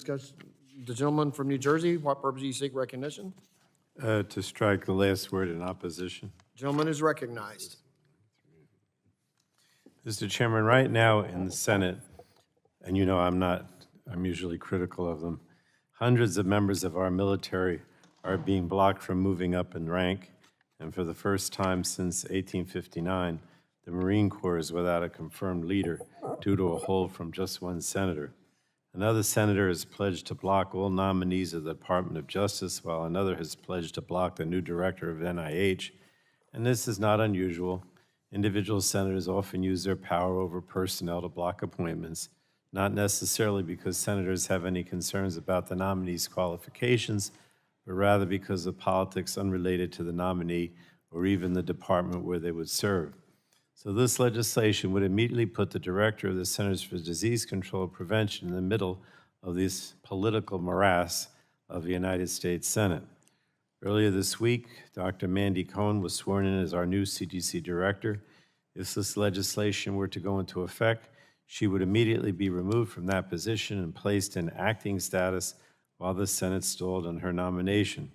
Discuss, the gentleman from New Jersey, what purpose do you seek recognition? To strike the last word in opposition. Gentleman is recognized. Mr. Chairman, right now in the Senate, and you know I'm usually critical of them, hundreds of members of our military are being blocked from moving up in rank, and for the first time since 1859, the Marine Corps is without a confirmed leader due to a hold from just one senator. Another senator has pledged to block all nominees of the Department of Justice, while another has pledged to block the new director of NIH, and this is not unusual. Individual senators often use their power over personnel to block appointments, not necessarily because senators have any concerns about the nominee's qualifications, but rather because of politics unrelated to the nominee or even the department where they would serve. So this legislation would immediately put the director of the Centers for Disease Control and Prevention in the middle of this political morass of the United States Senate. Earlier this week, Dr. Mandy Cohen was sworn in as our new CDC Director. If this legislation were to go into effect, she would immediately be removed from that position and placed in acting status while the Senate stalled on her nomination.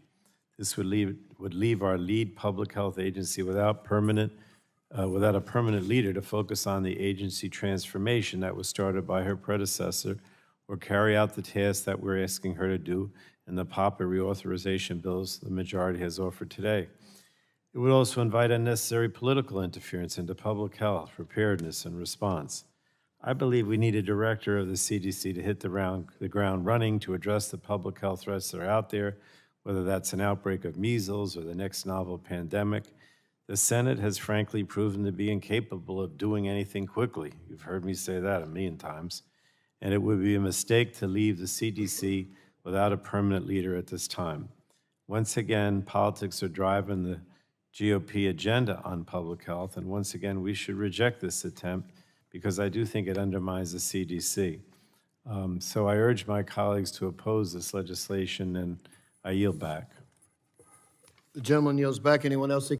This would leave our lead public health agency without a permanent leader to focus on the agency transformation that was started by her predecessor or carry out the tasks that we're asking her to do in the PAPA reauthorization bills the majority has offered today. It would also invite unnecessary political interference into public health, preparedness, and response. I believe we need a director of the CDC to hit the ground running to address the public health threats that are out there, whether that's an outbreak of measles or the next novel pandemic. The Senate has frankly proven to be incapable of doing anything quickly. You've heard me say that a million times. And it would be a mistake to leave the CDC without a permanent leader at this time. Once again, politics are driving the GOP agenda on public health, and once again, we should reject this attempt because I do think it undermines the CDC. So I urge my colleagues to oppose this legislation, and I yield back. The gentleman yields back. Anyone else seek